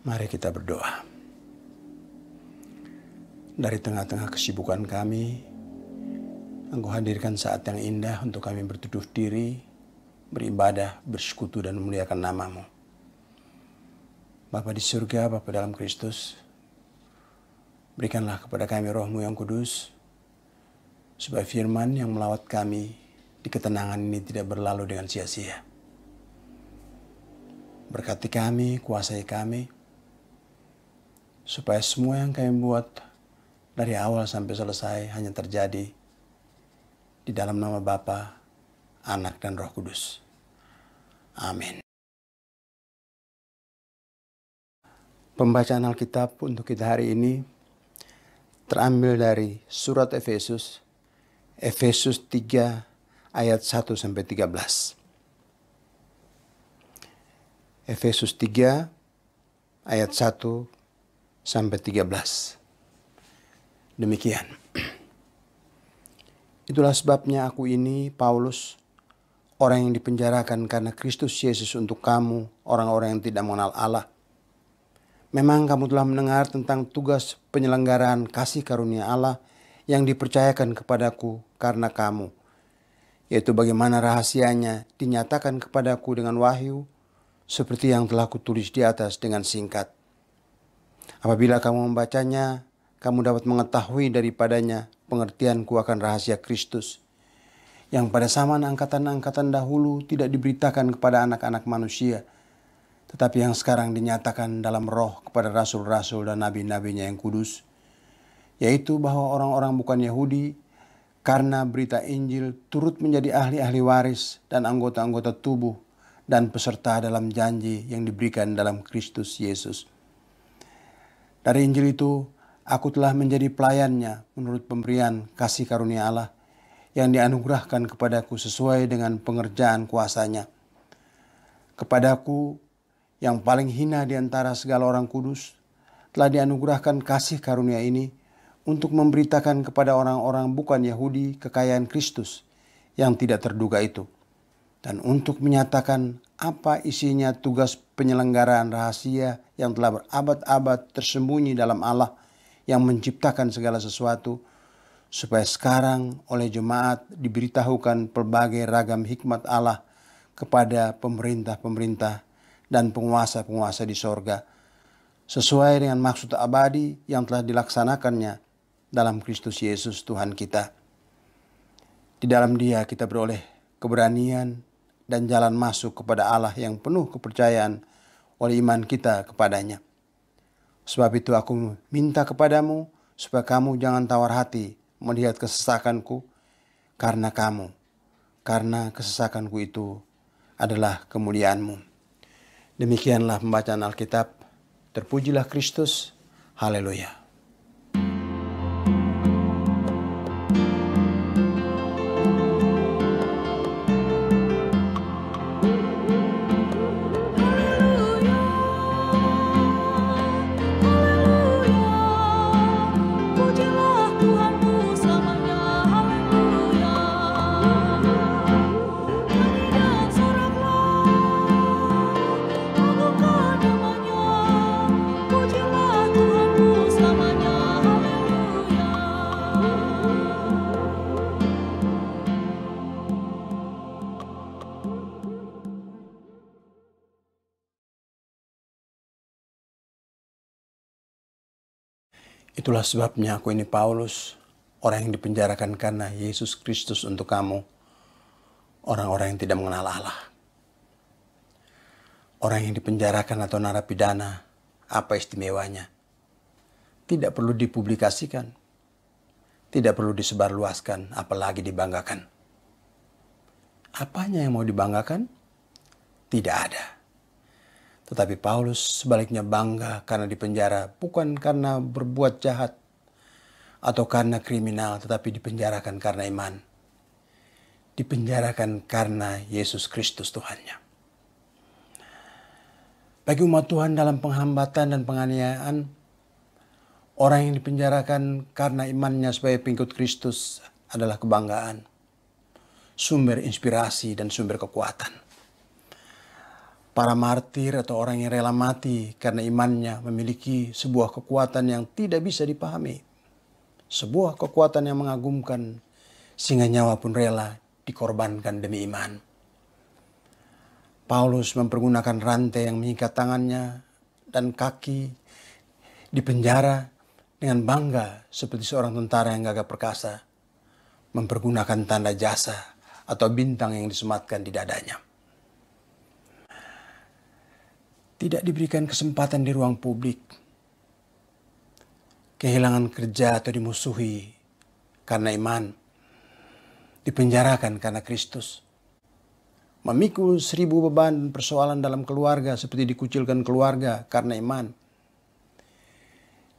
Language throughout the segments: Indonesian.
Mari kita berdoa. Dari tengah-tengah kesibukan kami, Engkau hadirkan saat yang indah untuk kami berteduh diri, beribadah, bersekutu dan memuliakan nama-Mu. Bapa di surga, Bapa dalam Kristus, berikanlah kepada kami Roh-Mu yang kudus, supaya firman yang melawat kami di ketenangan ini tidak berlalu dengan sia-sia. Berkati kami, kuasai kami, supaya semua yang kami buat dari awal sampai selesai hanya terjadi di dalam nama Bapa, Anak, dan Roh Kudus. Amin. Pembacaan Alkitab untuk kita hari ini terambil dari surat Efesus 3 ayat 1 sampai 13. Efesus 3 ayat 1 sampai 13. Demikian. Itulah sebabnya aku ini, Paulus, orang yang dipenjarakan karena Kristus Yesus untuk kamu, orang-orang yang tidak mengenal Allah. Memang kamu telah mendengar tentang tugas penyelenggaraan kasih karunia Allah yang dipercayakan kepadaku karena kamu, yaitu bagaimana rahasianya dinyatakan kepadaku dengan wahyu, seperti yang telah kutulis di atas dengan singkat. Apabila kamu membacanya, kamu dapat mengetahui daripadanya pengertianku akan rahasia Kristus, yang pada zaman angkatan-angkatan dahulu tidak diberitakan kepada anak-anak manusia, tetapi yang sekarang dinyatakan dalam roh kepada rasul-rasul dan nabi-nabinya yang kudus, yaitu bahwa orang-orang bukan Yahudi, karena berita Injil turut menjadi ahli-ahli waris dan anggota-anggota tubuh dan peserta dalam janji yang diberikan dalam Kristus Yesus. Dari Injil itu, aku telah menjadi pelayannya menurut pemberian kasih karunia Allah yang dianugerahkan kepadaku sesuai dengan pengerjaan kuasanya. Kepadaku yang paling hina di antara segala orang kudus, telah dianugerahkan kasih karunia ini untuk memberitakan kepada orang-orang bukan Yahudi kekayaan Kristus yang tidak terduga itu, dan untuk menyatakan apa isinya tugas penyelenggaraan rahasia yang telah berabad-abad tersembunyi dalam Allah yang menciptakan segala sesuatu, supaya sekarang oleh jemaat diberitahukan pelbagai ragam hikmat Allah kepada pemerintah-pemerintah dan penguasa-penguasa di sorga, sesuai dengan maksud abadi yang telah dilaksanakannya dalam Kristus Yesus Tuhan kita. Di dalam Dia kita beroleh keberanian dan jalan masuk kepada Allah yang penuh kepercayaan oleh iman kita kepadanya. Sebab itu aku minta kepadamu supaya kamu jangan tawar hati melihat kesesakanku karena kesesakanku itu adalah kemuliaanmu. Demikianlah pembacaan Alkitab. Terpujilah Kristus. Haleluya. Itulah sebabnya aku ini Paulus, orang yang dipenjarakan karena Yesus Kristus untuk kamu, orang-orang yang tidak mengenal Allah. Orang yang dipenjarakan atau narapidana, apa istimewanya? Tidak perlu dipublikasikan, tidak perlu disebarluaskan, apalagi dibanggakan. Apanya yang mau dibanggakan? Tidak ada. Tetapi Paulus sebaliknya bangga karena dipenjara, bukan karena berbuat jahat atau karena kriminal, tetapi dipenjarakan karena iman. Dipenjarakan karena Yesus Kristus Tuhannya. Bagi umat Tuhan dalam penghambatan dan penganiayaan, orang yang dipenjarakan karena imannya sebagai pengikut Kristus adalah kebanggaan, sumber inspirasi dan sumber kekuatan. Para martir atau orang yang rela mati karena imannya memiliki sebuah kekuatan yang tidak bisa dipahami. Sebuah kekuatan yang mengagumkan sehingga nyawa pun rela dikorbankan demi iman. Paulus mempergunakan rantai yang mengikat tangannya dan kaki di penjara dengan bangga seperti seorang tentara yang gagah perkasa, mempergunakan tanda jasa atau bintang yang disematkan di dadanya. Tidak diberikan kesempatan di ruang publik, kehilangan kerja atau dimusuhi karena iman, dipenjarakan karena Kristus, memikul 1000 beban dan persoalan dalam keluarga seperti dikucilkan keluarga karena iman,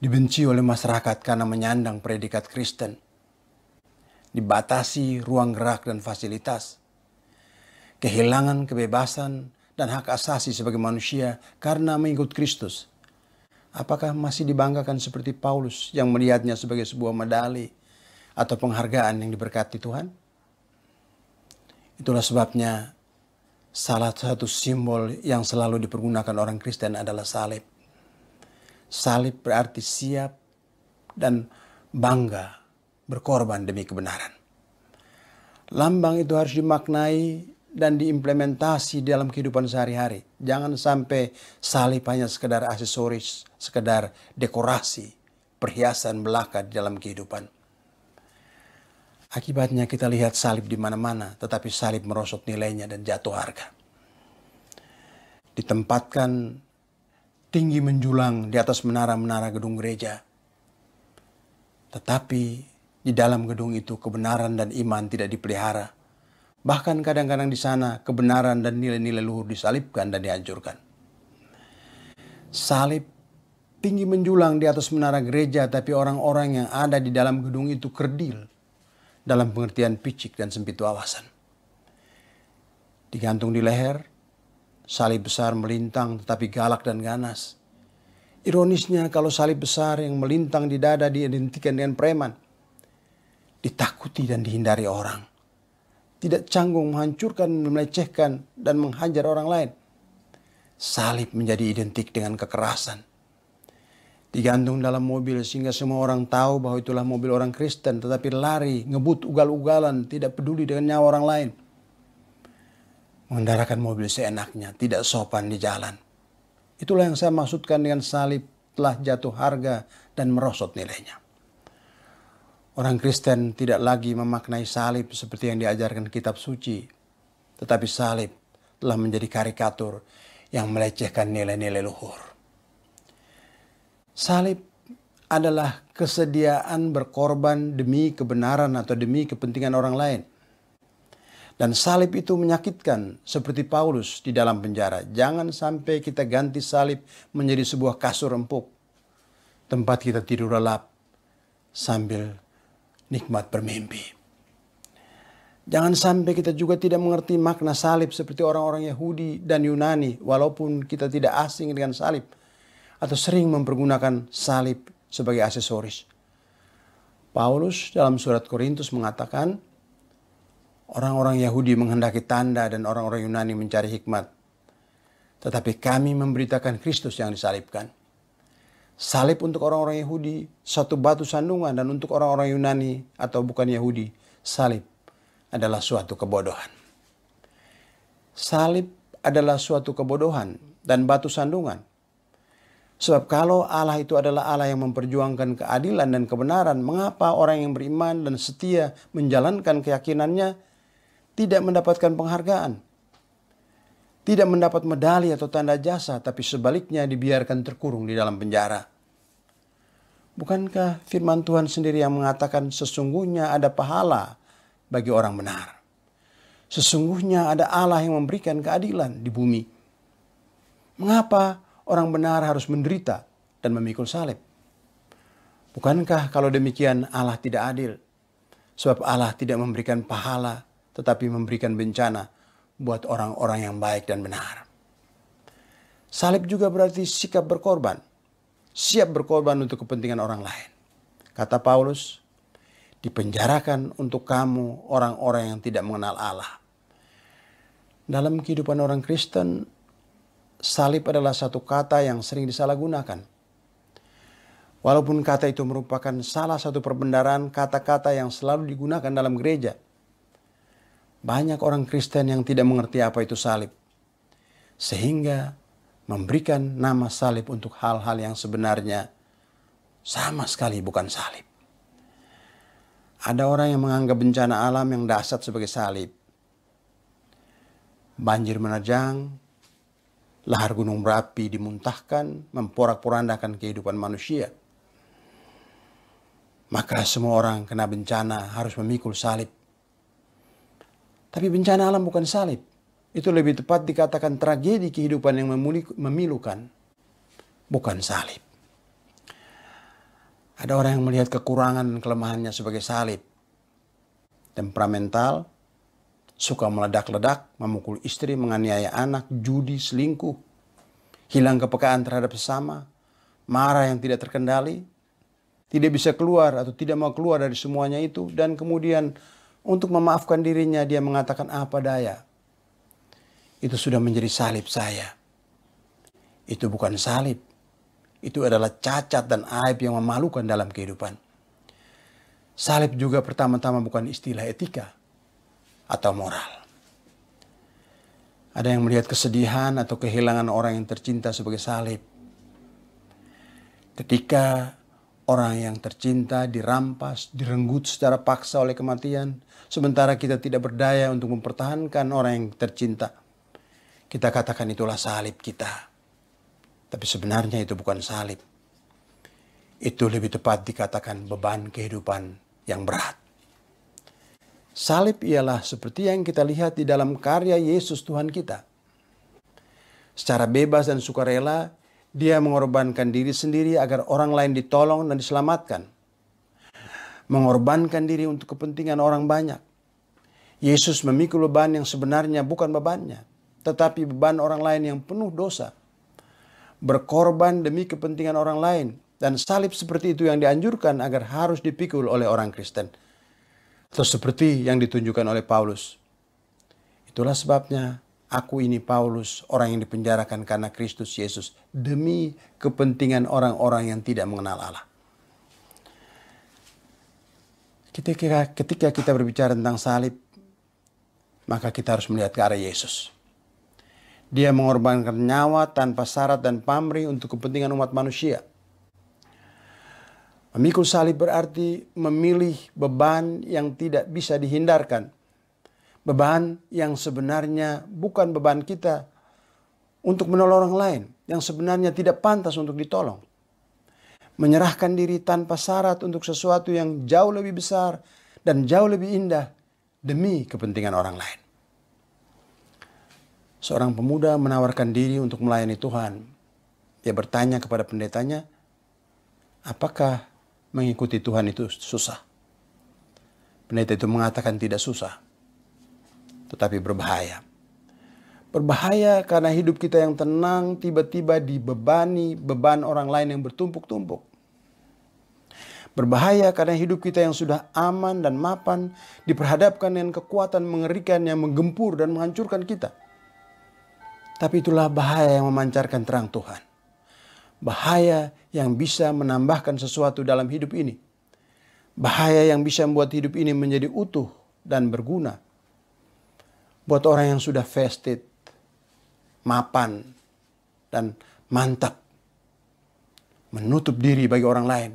dibenci oleh masyarakat karena menyandang predikat Kristen, dibatasi ruang gerak dan fasilitas, kehilangan kebebasan dan hak asasi sebagai manusia karena mengikut Kristus. Apakah masih dibanggakan seperti Paulus yang melihatnya sebagai sebuah medali atau penghargaan yang diberkati Tuhan? Itulah sebabnya salah satu simbol yang selalu dipergunakan orang Kristen adalah salib. Salib berarti siap dan bangga berkorban demi kebenaran. Lambang itu harus dimaknai dan diimplementasi dalam kehidupan sehari-hari. Jangan sampai salib hanya sekedar aksesoris, sekedar dekorasi, perhiasan belaka di dalam kehidupan. Akibatnya kita lihat salib di mana-mana, tetapi salib merosot nilainya dan jatuh harga. Ditempatkan tinggi menjulang di atas menara-menara gedung gereja. Tetapi di dalam gedung itu kebenaran dan iman tidak dipelihara. Bahkan kadang-kadang di sana kebenaran dan nilai-nilai luhur disalibkan dan dihancurkan. Salib tinggi menjulang di atas menara gereja, tapi orang-orang yang ada di dalam gedung itu kerdil dalam pengertian picik dan sempit wawasan. Digantung di leher, salib besar melintang tetapi galak dan ganas. Ironisnya kalau salib besar yang melintang di dada diidentikan dengan preman, ditakuti dan dihindari orang. Tidak canggung menghancurkan, melecehkan, dan menghajar orang lain. Salib menjadi identik dengan kekerasan. Digantung dalam mobil sehingga semua orang tahu bahwa itulah mobil orang Kristen, tetapi lari, ngebut ugal-ugalan, tidak peduli dengan nyawa orang lain. Mengendarakan mobil seenaknya, tidak sopan di jalan. Itulah yang saya maksudkan dengan salib telah jatuh harga dan merosot nilainya. Orang Kristen tidak lagi memaknai salib seperti yang diajarkan kitab suci. Tetapi salib telah menjadi karikatur yang melecehkan nilai-nilai luhur. Salib adalah kesediaan berkorban demi kebenaran atau demi kepentingan orang lain. Dan salib itu menyakitkan seperti Paulus di dalam penjara. Jangan sampai kita ganti salib menjadi sebuah kasur empuk. Tempat kita tidur lelap sambil nikmat bermimpi. Jangan sampai kita juga tidak mengerti makna salib seperti orang-orang Yahudi dan Yunani, walaupun kita tidak asing dengan salib atau sering mempergunakan salib sebagai aksesoris. Paulus dalam surat Korintus mengatakan, orang-orang Yahudi menghendaki tanda dan orang-orang Yunani mencari hikmat. Tetapi kami memberitakan Kristus yang disalibkan. Salib untuk orang-orang Yahudi satu batu sandungan, dan untuk orang-orang Yunani atau bukan Yahudi, salib adalah suatu kebodohan. Salib adalah suatu kebodohan dan batu sandungan. Sebab kalau Allah itu adalah Allah yang memperjuangkan keadilan dan kebenaran, mengapa orang yang beriman dan setia menjalankan keyakinannya tidak mendapatkan penghargaan? Tidak mendapat medali atau tanda jasa, tapi sebaliknya dibiarkan terkurung di dalam penjara. Bukankah firman Tuhan sendiri yang mengatakan sesungguhnya ada pahala bagi orang benar? Sesungguhnya ada Allah yang memberikan keadilan di bumi. Mengapa orang benar harus menderita dan memikul salib? Bukankah kalau demikian Allah tidak adil? Sebab Allah tidak memberikan pahala, tetapi memberikan bencana buat orang-orang yang baik dan benar. Salib juga berarti sikap berkorban. Siap berkorban untuk kepentingan orang lain. Kata Paulus, dipenjarakan untuk kamu orang-orang yang tidak mengenal Allah. Dalam kehidupan orang Kristen, salib adalah satu kata yang sering disalahgunakan. Walaupun kata itu merupakan salah satu perbendaharaan kata-kata yang selalu digunakan dalam gereja, banyak orang Kristen yang tidak mengerti apa itu salib, sehingga memberikan nama salib untuk hal-hal yang sebenarnya sama sekali bukan salib. Ada orang yang menganggap bencana alam yang dahsyat sebagai salib. Banjir menerjang, lahar gunung berapi dimuntahkan, memporak-porandakan kehidupan manusia. Maka semua orang kena bencana harus memikul salib. Tapi bencana alam bukan salib. Itu lebih tepat dikatakan tragedi kehidupan yang memilukan, bukan salib. Ada orang yang melihat kekurangan dan kelemahannya sebagai salib. Temperamental, suka meledak-ledak, memukul istri, menganiaya anak, judi, selingkuh, hilang kepekaan terhadap sesama, marah yang tidak terkendali, tidak bisa keluar atau tidak mau keluar dari semuanya itu, dan kemudian untuk memaafkan dirinya dia mengatakan apa daya. Itu sudah menjadi salib saya. Itu bukan salib. Itu adalah cacat dan aib yang memalukan dalam kehidupan. Salib juga pertama-tama bukan istilah etika atau moral. Ada yang melihat kesedihan atau kehilangan orang yang tercinta sebagai salib. Ketika orang yang tercinta dirampas, direnggut secara paksa oleh kematian, sementara kita tidak berdaya untuk mempertahankan orang yang tercinta, kita katakan itulah salib kita. Tapi sebenarnya itu bukan salib. Itu lebih tepat dikatakan beban kehidupan yang berat. Salib ialah seperti yang kita lihat di dalam karya Yesus Tuhan kita. Secara bebas dan sukarela, dia mengorbankan diri sendiri agar orang lain ditolong dan diselamatkan. Mengorbankan diri untuk kepentingan orang banyak. Yesus memikul beban yang sebenarnya bukan bebannya, tetapi beban orang lain yang penuh dosa. Berkorban demi kepentingan orang lain. Dan salib seperti itu yang dianjurkan agar harus dipikul oleh orang Kristen. Atau seperti yang ditunjukkan oleh Paulus. Itulah sebabnya aku ini Paulus, orang yang dipenjarakan karena Kristus Yesus, demi kepentingan orang-orang yang tidak mengenal Allah. Ketika kita berbicara tentang salib, maka kita harus melihat ke arah Yesus. Dia mengorbankan nyawa tanpa syarat dan pamrih untuk kepentingan umat manusia. Memikul salib berarti memilih beban yang tidak bisa dihindarkan. Beban yang sebenarnya bukan beban kita untuk menolong orang lain, yang sebenarnya tidak pantas untuk ditolong. Menyerahkan diri tanpa syarat untuk sesuatu yang jauh lebih besar dan jauh lebih indah demi kepentingan orang lain. Seorang pemuda menawarkan diri untuk melayani Tuhan. Dia bertanya kepada pendetanya, apakah mengikuti Tuhan itu susah? Pendeta itu mengatakan tidak susah, tetapi berbahaya. Berbahaya karena hidup kita yang tenang tiba-tiba dibebani beban orang lain yang bertumpuk-tumpuk. Berbahaya karena hidup kita yang sudah aman dan mapan diperhadapkan dengan kekuatan mengerikan yang menggempur dan menghancurkan kita. Tapi itulah bahaya yang memancarkan terang Tuhan. Bahaya yang bisa menambahkan sesuatu dalam hidup ini. Bahaya yang bisa membuat hidup ini menjadi utuh dan berguna. Buat orang yang sudah vested, mapan, dan mantap. Menutup diri bagi orang lain.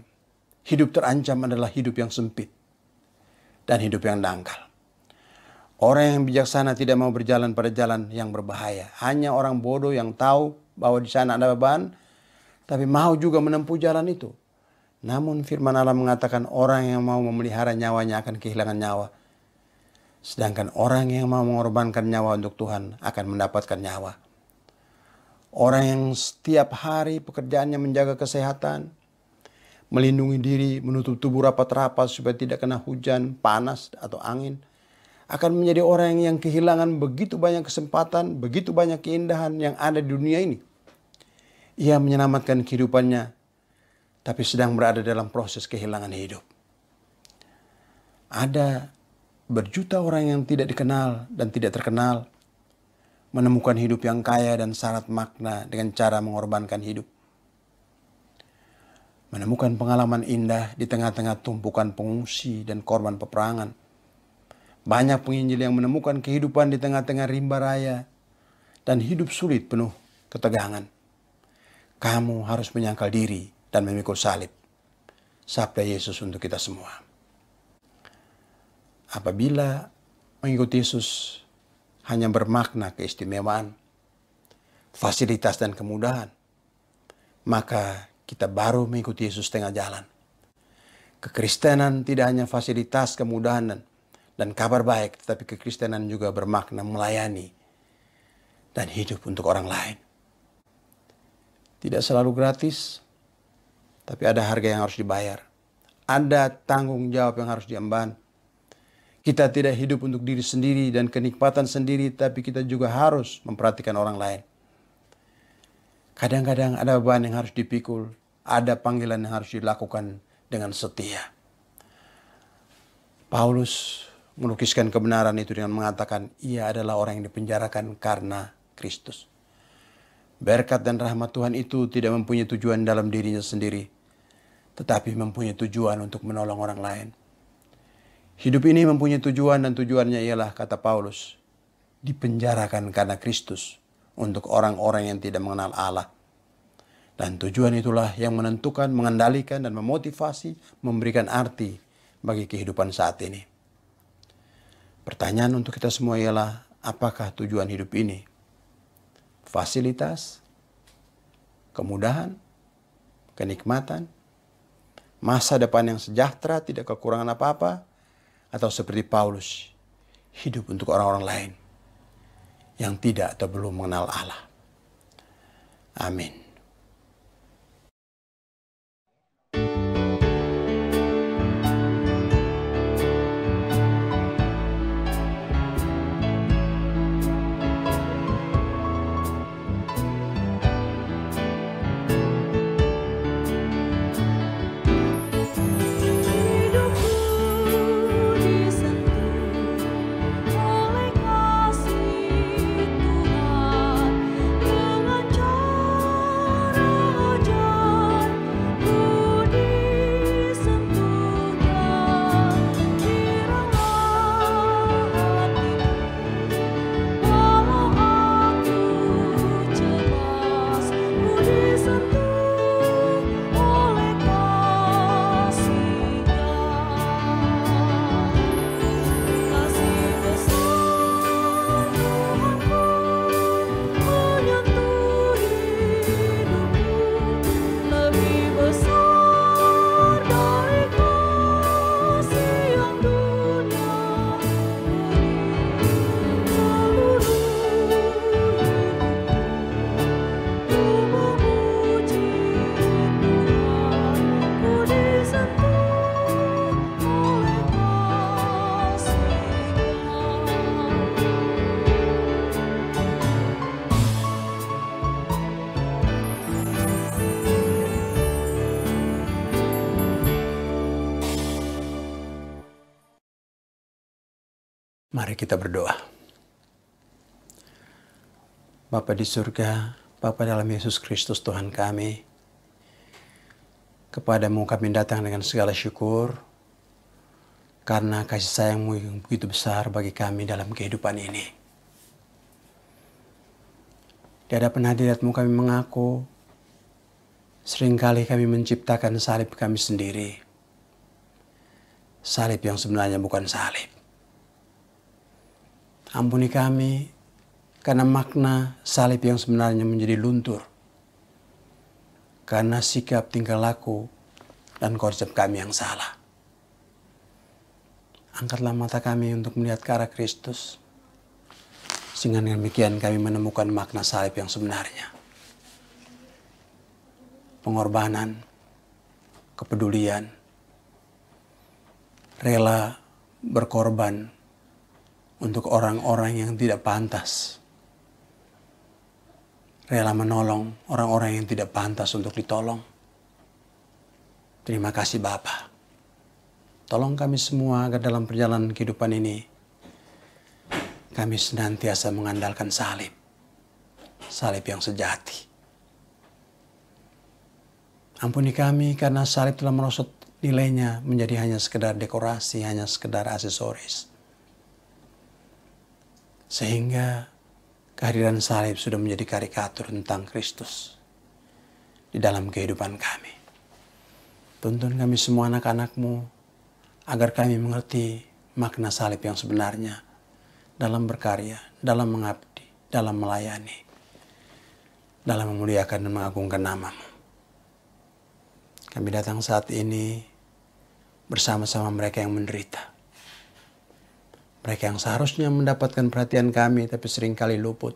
Hidup terancam adalah hidup yang sempit. Dan hidup yang dangkal. Orang yang bijaksana tidak mau berjalan pada jalan yang berbahaya. Hanya orang bodoh yang tahu bahwa di sana ada beban, tapi mau juga menempuh jalan itu. Namun firman Allah mengatakan orang yang mau memelihara nyawanya akan kehilangan nyawa. Sedangkan orang yang mau mengorbankan nyawa untuk Tuhan akan mendapatkan nyawa. Orang yang setiap hari pekerjaannya menjaga kesehatan, melindungi diri, menutup tubuh rapat-rapat supaya tidak kena hujan, panas, atau angin, akan menjadi orang yang kehilangan begitu banyak kesempatan, begitu banyak keindahan yang ada di dunia ini. Ia menyelamatkan kehidupannya, tapi sedang berada dalam proses kehilangan hidup. Ada berjuta orang yang tidak dikenal dan tidak terkenal, menemukan hidup yang kaya dan syarat makna dengan cara mengorbankan hidup. Menemukan pengalaman indah di tengah-tengah tumpukan pengungsi dan korban peperangan. Banyak penginjil yang menemukan kehidupan di tengah-tengah rimba raya dan hidup sulit penuh ketegangan. Kamu harus menyangkal diri dan memikul salib. Sabda Yesus untuk kita semua. Apabila mengikuti Yesus hanya bermakna keistimewaan, fasilitas dan kemudahan, maka kita baru mengikuti Yesus tengah jalan. Kekristenan tidak hanya fasilitas, kemudahan dan kabar baik, tetapi kekristenan juga bermakna melayani dan hidup untuk orang lain. Tidak selalu gratis, tapi ada harga yang harus dibayar. Ada tanggung jawab yang harus diemban. Kita tidak hidup untuk diri sendiri dan kenikmatan sendiri, tapi kita juga harus memperhatikan orang lain. Kadang-kadang ada beban yang harus dipikul, ada panggilan yang harus dilakukan dengan setia. Paulus melukiskan kebenaran itu dengan mengatakan ia adalah orang yang dipenjarakan karena Kristus. Berkat dan rahmat Tuhan itu tidak mempunyai tujuan dalam dirinya sendiri, tetapi mempunyai tujuan untuk menolong orang lain. Hidup ini mempunyai tujuan dan tujuannya ialah, kata Paulus, dipenjarakan karena Kristus untuk orang-orang yang tidak mengenal Allah. Dan tujuan itulah yang menentukan, mengendalikan, dan memotivasi, memberikan arti bagi kehidupan saat ini. Pertanyaan untuk kita semua ialah, apakah tujuan hidup ini? Fasilitas, kemudahan, kenikmatan, masa depan yang sejahtera, tidak kekurangan apa-apa, atau seperti Paulus, hidup untuk orang-orang lain yang tidak atau belum mengenal Allah. Amin. Mari kita berdoa. Bapa di surga, Bapa dalam Yesus Kristus Tuhan kami, kepadamu kami datang dengan segala syukur, karena kasih sayang-Mu yang begitu besar bagi kami dalam kehidupan ini. Di hadapan hadirat-Mu kami mengaku, seringkali kami menciptakan salib kami sendiri. Salib yang sebenarnya bukan salib. Ampuni kami karena makna salib yang sebenarnya menjadi luntur. Karena sikap tingkah laku dan konsep kami yang salah. Angkatlah mata kami untuk melihat ke arah Kristus. Sehingga dengan demikian kami menemukan makna salib yang sebenarnya. Pengorbanan, kepedulian, rela berkorban untuk orang-orang yang tidak pantas. Rela menolong orang-orang yang tidak pantas untuk ditolong. Terima kasih Bapa. Tolong kami semua agar dalam perjalanan kehidupan ini, kami senantiasa mengandalkan salib. salib yang sejati. Ampuni kami karena salib telah merosot nilainya menjadi hanya sekedar dekorasi, hanya sekedar aksesoris. Sehingga kehadiran salib sudah menjadi karikatur tentang Kristus di dalam kehidupan kami. Tuntun kami semua anak-anak-Mu agar kami mengerti makna salib yang sebenarnya dalam berkarya, dalam mengabdi, dalam melayani, dalam memuliakan dan mengagungkan nama-Mu. Kami datang saat ini bersama-sama mereka yang menderita. Mereka yang seharusnya mendapatkan perhatian kami tapi seringkali luput.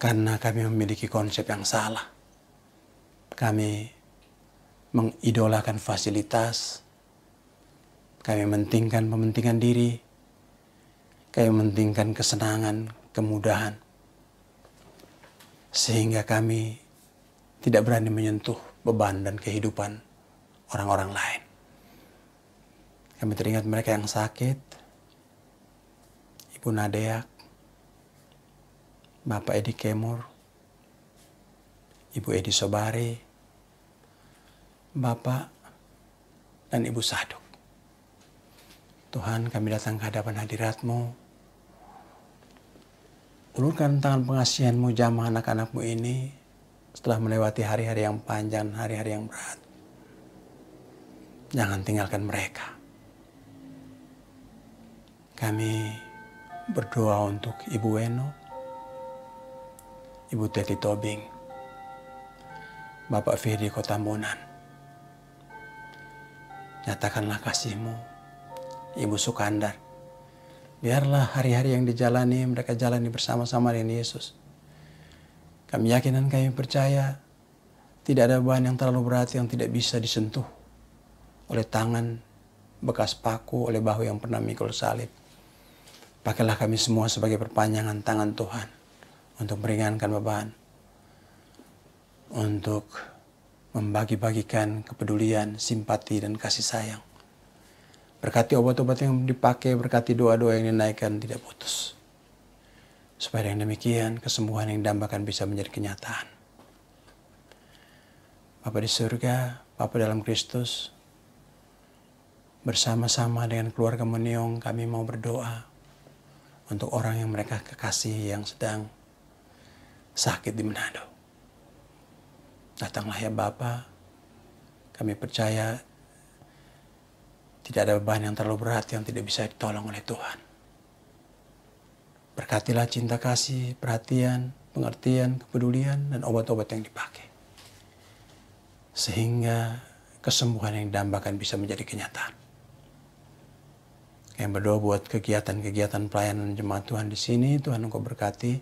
Karena kami memiliki konsep yang salah. Kami mengidolakan fasilitas. Kami mementingkan pementingan diri. Kami mementingkan kesenangan, kemudahan. Sehingga kami tidak berani menyentuh beban dan kehidupan orang-orang lain. Kami teringat mereka yang sakit, Ibu Nadeak, Bapak Edi Kemur, Ibu Edi Sobari, Bapak dan Ibu Saduk. Tuhan, kami datang ke hadapan hadirat-Mu. Ulurkan tangan pengasihan-Mu jamah anak-anak-Mu ini setelah melewati hari-hari yang panjang, hari-hari yang berat. Jangan tinggalkan mereka. Kami berdoa untuk Ibu Weno, Ibu Teti Tobing, Bapak Firdi Kotambonan. Nyatakanlah kasih-Mu, Ibu Sukandar. Biarlah hari-hari yang dijalani, mereka jalani bersama-sama dengan Yesus. Kami yakin dan kami percaya tidak ada beban yang terlalu berat yang tidak bisa disentuh oleh tangan bekas paku, oleh bahu yang pernah mikul salib. Pakailah kami semua sebagai perpanjangan tangan Tuhan untuk meringankan beban, untuk membagi-bagikan kepedulian, simpati, dan kasih sayang. Berkati obat-obat yang dipakai, berkati doa-doa yang dinaikkan tidak putus. Supaya dengan demikian kesembuhan yang didambakan bisa menjadi kenyataan. Bapa di surga, Bapa dalam Kristus, bersama-sama dengan keluarga Meniong kami mau berdoa untuk orang yang mereka kekasihi yang sedang sakit di Manado. Datanglah ya Bapa, kami percaya tidak ada beban yang terlalu berat yang tidak bisa ditolong oleh Tuhan. Berkatilah cinta kasih, perhatian, pengertian, kepedulian, dan obat-obat yang dipakai. Sehingga kesembuhan yang didambakan bisa menjadi kenyataan. Yang berdoa buat kegiatan-kegiatan pelayanan jemaat Tuhan di sini, Tuhan Engkau berkati.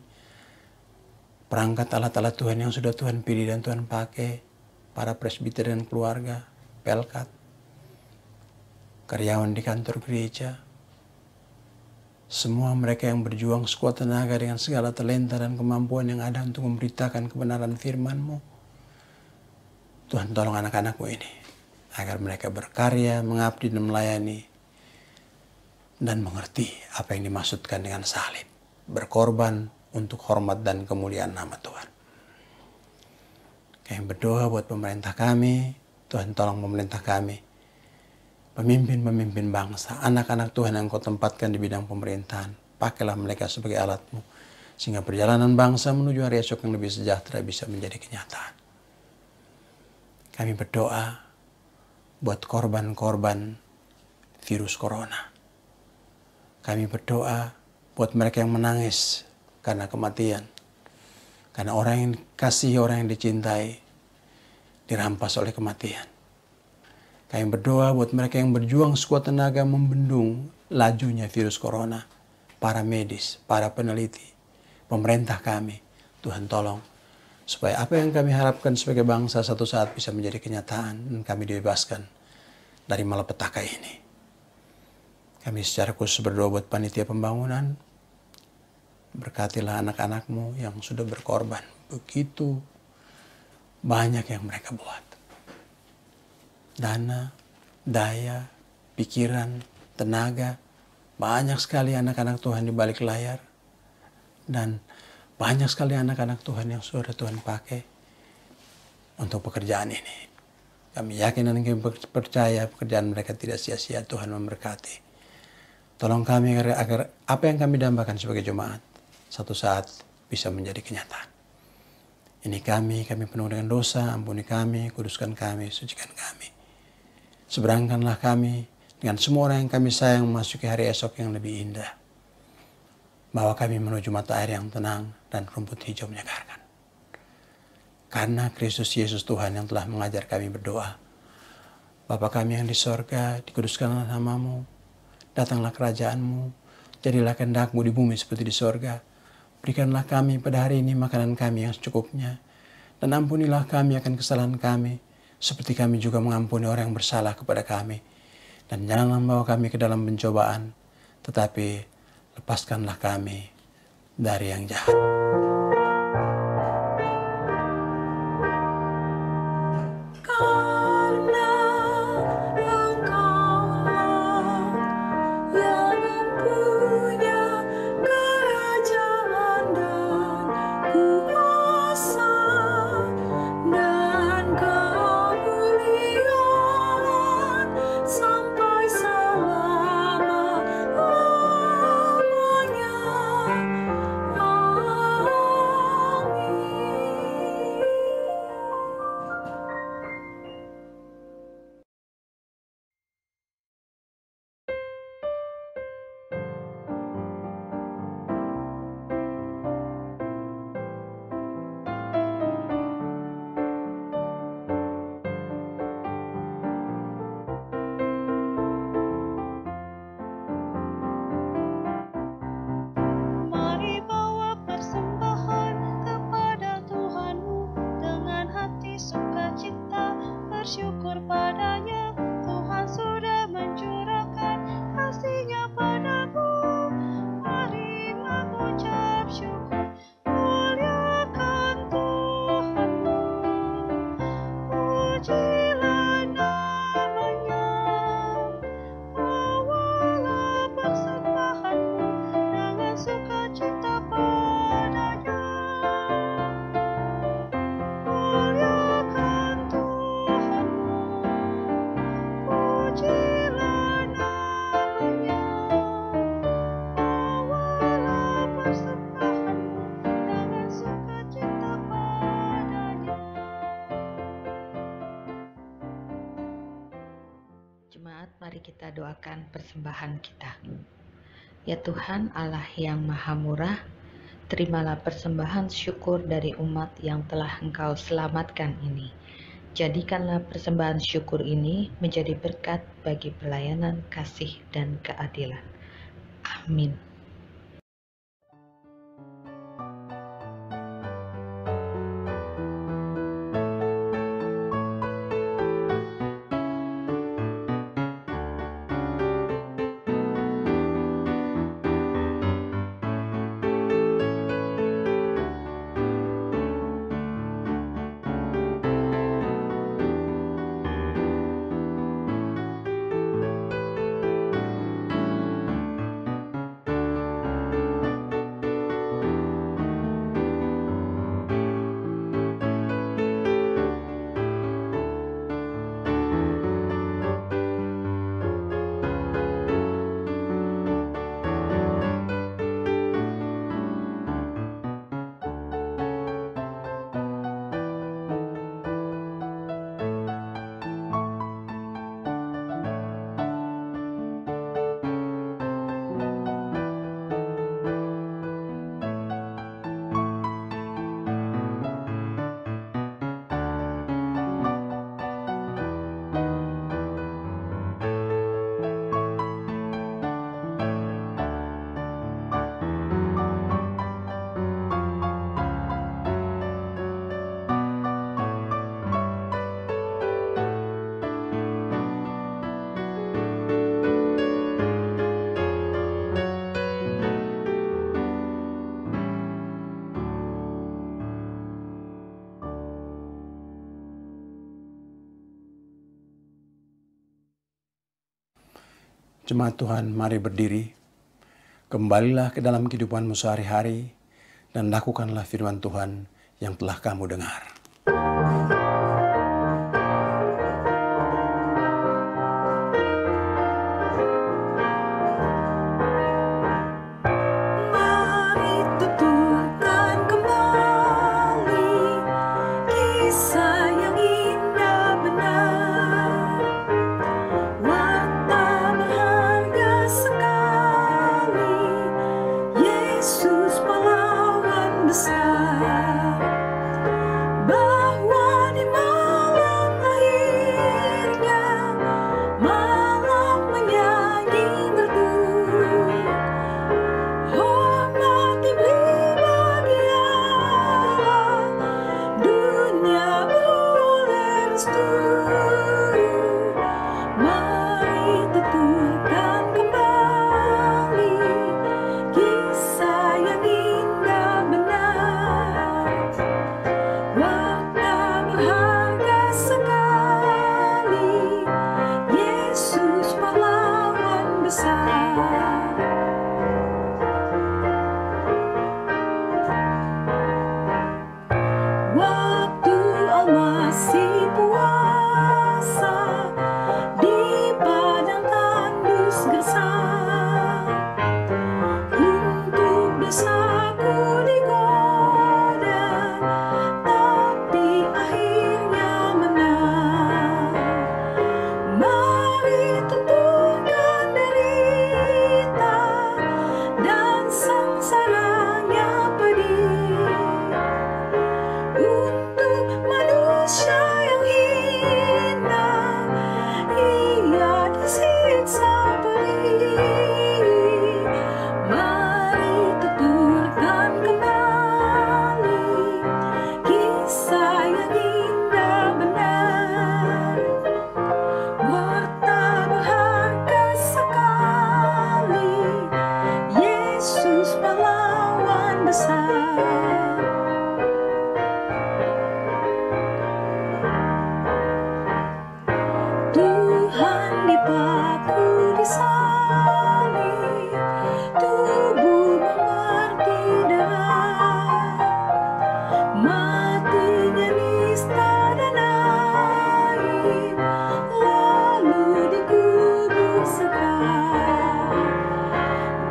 Perangkat alat-alat Tuhan yang sudah Tuhan pilih dan Tuhan pakai, para presbiter dan keluarga, pelkat, karyawan di kantor gereja, semua mereka yang berjuang sekuat tenaga dengan segala talenta dan kemampuan yang ada untuk memberitakan kebenaran firman-Mu. Tuhan tolong anak-anak-Mu ini, agar mereka berkarya, mengabdi dan melayani, dan mengerti apa yang dimaksudkan dengan salib. Berkorban untuk hormat dan kemuliaan nama Tuhan. Kami berdoa buat pemerintah kami, Tuhan tolong pemerintah kami. Pemimpin-pemimpin bangsa, anak-anak Tuhan yang Kau tempatkan di bidang pemerintahan. Pakailah mereka sebagai alat-Mu, sehingga perjalanan bangsa menuju hari esok yang lebih sejahtera bisa menjadi kenyataan. Kami berdoa buat korban-korban virus corona. Kami berdoa buat mereka yang menangis karena kematian. Karena orang yang dikasihi, orang yang dicintai, dirampas oleh kematian. Kami berdoa buat mereka yang berjuang sekuat tenaga membendung lajunya virus corona. Para medis, para peneliti, pemerintah kami. Tuhan tolong. Supaya apa yang kami harapkan sebagai bangsa satu saat bisa menjadi kenyataan. Dan kami dibebaskan dari malapetaka ini. Kami secara khusus berdoa buat panitia pembangunan. Berkatilah anak-anak-Mu yang sudah berkorban. Begitu banyak yang mereka buat. Dana, daya, pikiran, tenaga. Banyak sekali anak-anak Tuhan di balik layar. Dan Banyak sekali anak-anak Tuhan yang sudah Tuhan pakai untuk pekerjaan ini. Kami yakin dan kami percaya pekerjaan mereka tidak sia-sia. Tuhan memberkati. Tolong kami agar apa yang kami dambakan sebagai jemaat satu saat bisa menjadi kenyataan. Ini kami penuh dengan dosa, ampuni kami, kuduskan kami, sucikan kami. Seberangkanlah kami dengan semua orang yang kami sayang memasuki hari esok yang lebih indah. Bawa kami menuju mata air yang tenang dan rumput hijau menyegarkan. Karena Kristus Yesus Tuhan yang telah mengajar kami berdoa. Bapa kami yang di sorga, dikuduskanlah namamu, datanglah kerajaanmu, jadilah kehendak-Mu di bumi seperti di sorga. Berikanlah kami pada hari ini makanan kami yang secukupnya, dan ampunilah kami akan kesalahan kami, seperti kami juga mengampuni orang yang bersalah kepada kami. Dan janganlah membawa kami ke dalam pencobaan, tetapi lepaskanlah kami dari yang jahat. Bersyukur padanya, Tuhan sudah mencurahkan kasih-Nya padamu. Mari mengucap syukur, muliakan Tuhanmu. Pujilah nama-Nya, bawalah persembahanmu dengan sukacita padanya. Muliakan Tuhanmu, pujilah nama-Nya, bawalah persembahanmu dengan sukacita padanya. Jemaat, mari kita doakan persembahan kita. Ya Tuhan Allah yang Maha Murah, terimalah persembahan syukur dari umat yang telah Engkau selamatkan ini. Jadikanlah persembahan syukur ini menjadi berkat bagi pelayanan kasih dan keadilan. Amin. Jemaat Tuhan, mari berdiri. Kembalilah ke dalam kehidupanmu sehari-hari dan lakukanlah firman Tuhan yang telah kamu dengar. Mari tuturkan kembali kisah yang indah benar, warta berharga sekali, Yesus pahlawan besar, bahwa di malam lahirnya malam menyanyi merdu. Hormati berbahagialah, dunia boleh restu. Mari tuturkan kembali kisah yang indah benar, warta berharga sekali, Yesus pahlawan besar. Waktu Almasih puasa di padang tandus gersang, untuk dosaku digoda, tapi akhirnya menang. Mari tuturkan derita dan sengsaranya pedih, untuk manusia yang hina, ia disiksa perih. Mari tuturkan kembali kisah yang indah benar, warta berharga sekali, Yesus pahlawan besar. Tuhan dipaku di salib, tubuh mengerti darah, matinya nista dan aib, lalu dikubur sekar.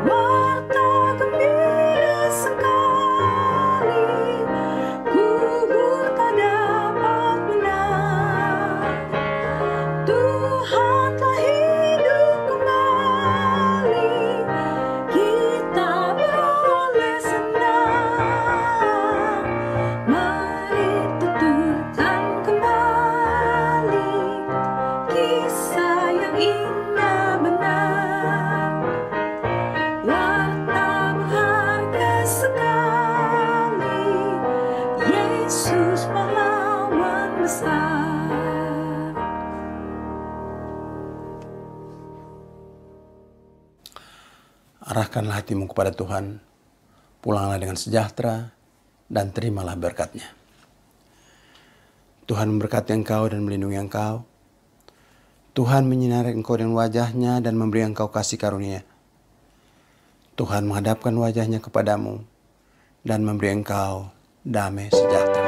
Warta gembira sekali, kubur tak dapat menang. Tuhan telah hidup kembali, kita boleh senang. Mari tuturkan kembali kisah yang indah benar, warta berharga sekali, Yesus pahlawan besar. Arahkanlah hatimu kepada Tuhan, pulanglah dengan sejahtera, dan terimalah berkat-Nya. Tuhan memberkati engkau dan melindungi engkau. Tuhan menyinari engkau dengan wajah-Nya dan memberi engkau kasih karunia. Tuhan menghadapkan wajah-Nya kepadamu dan memberi engkau damai sejahtera.